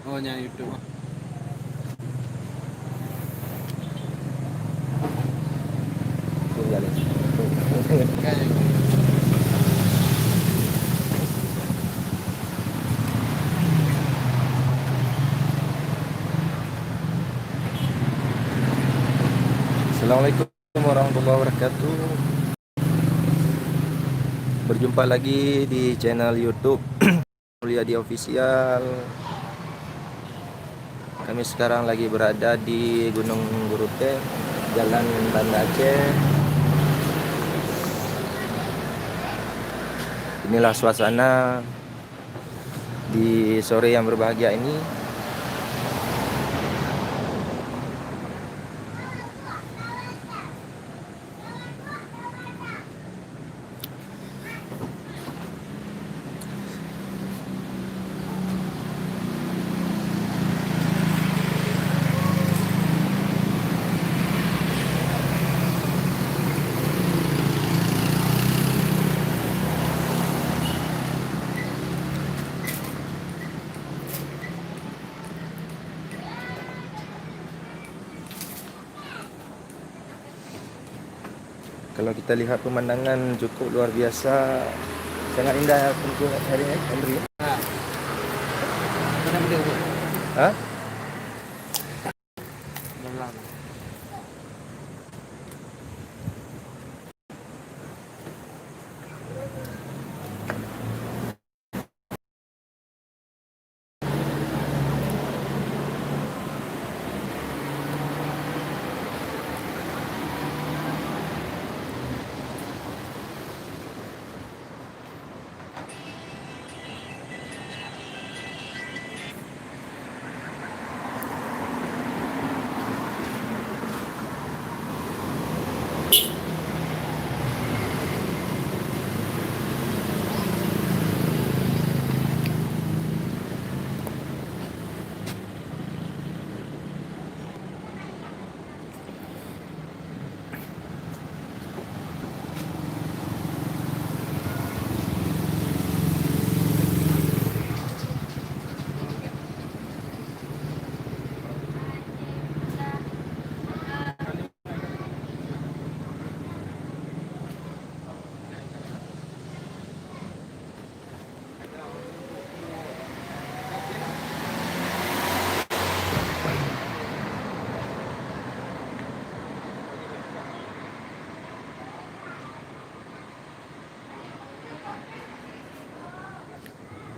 Oh, nya YouTube. Kayak Assalamualaikum warahmatullahi wabarakatuh. Berjumpa lagi di channel YouTube Mulyadi Official. Kami sekarang lagi berada di Gunung Gurute, Jalan Banda Aceh. Inilah suasana di sore yang berbahagia ini. Kalau kita lihat pemandangan cukup luar biasa, sangat indah untuk hari ini, Andri. mana video bu? Hah? Jalan.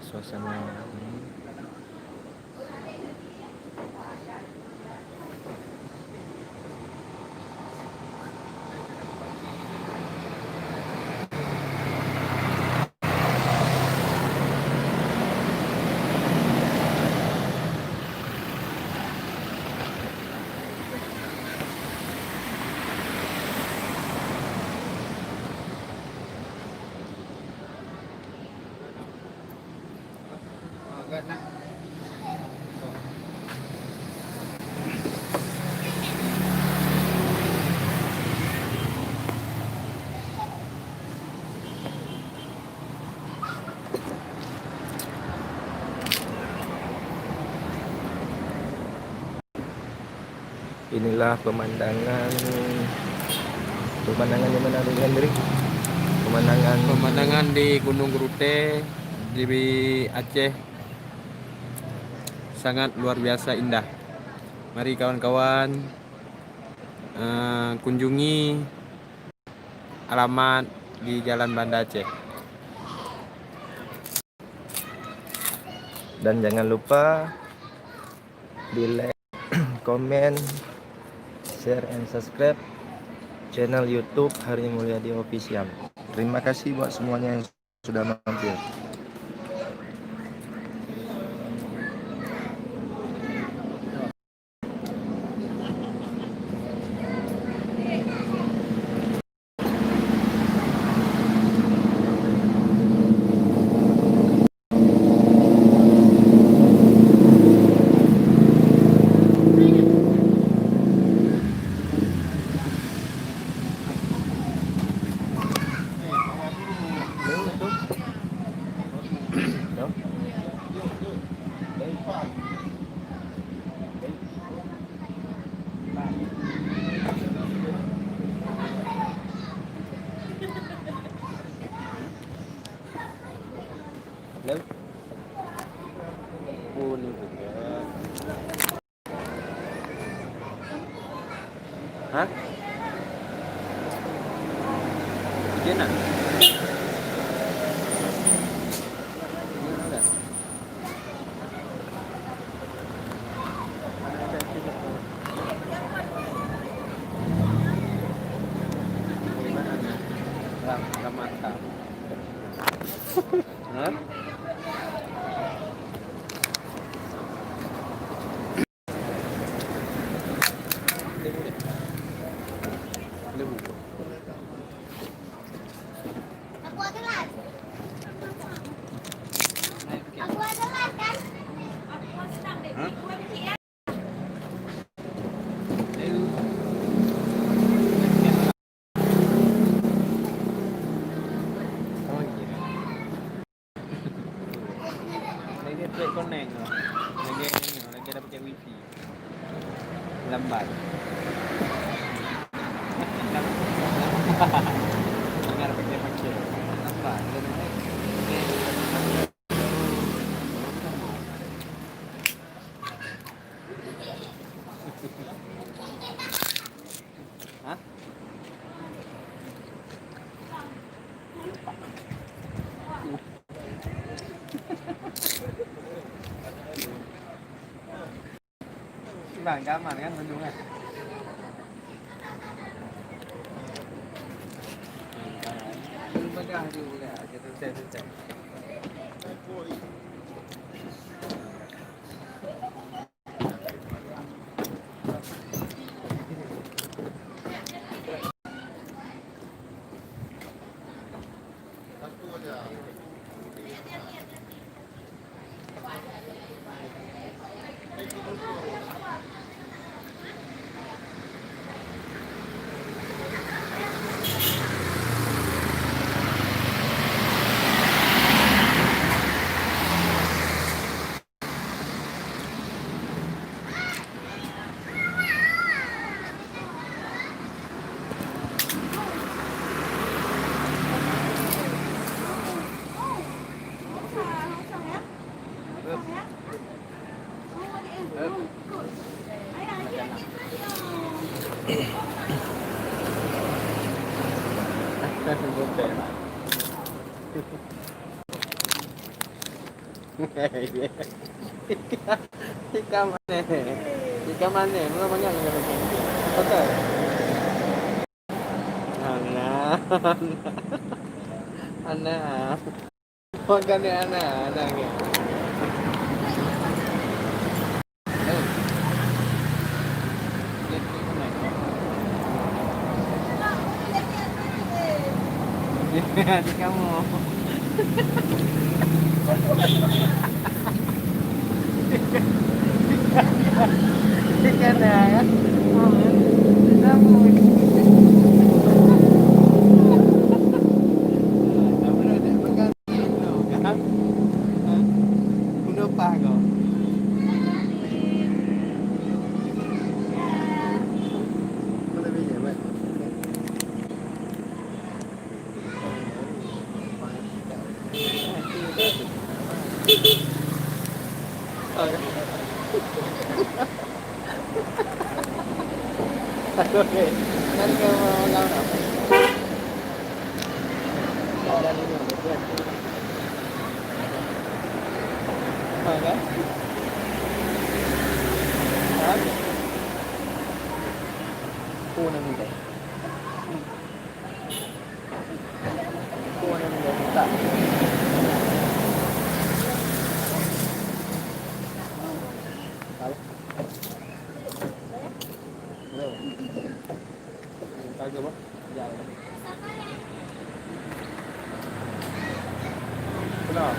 Suasana ini. Inilah pemandangan di mana Andri? Pemandangan di Gunung Gurute di Aceh sangat luar biasa indah. Mari kawan-kawan kunjungi alamat di Jalan Banda Aceh. Dan jangan lupa di like, komen, share, and subscribe channel YouTube Hari Mulyadi Official. Terima kasih buat semuanya yang sudah mampir. Hah? Bikin nak? Mantap. Hah? Lebu. Aku ada las. Aku ada las kan? Hah? Oh iya. Lagi trade connect loh. Lagi ada pakai wifi. Lambat. Dengar pakai. Lambat. Hah? Bang aman kan bendungan? Megah juga, kita selesai. Ika mana? Ika mana? Mana banyak yang pakai. Betul. Anak. Anak. Makan ni anak ni. Di kamu. Ikan ya. Kamu. Oke, kan kamu mau lawan apa? Ada ini betul. Mana? Ada. Kuna ni deh. Kuna ni deh tak. Kagak bah, jalan. Kenapa?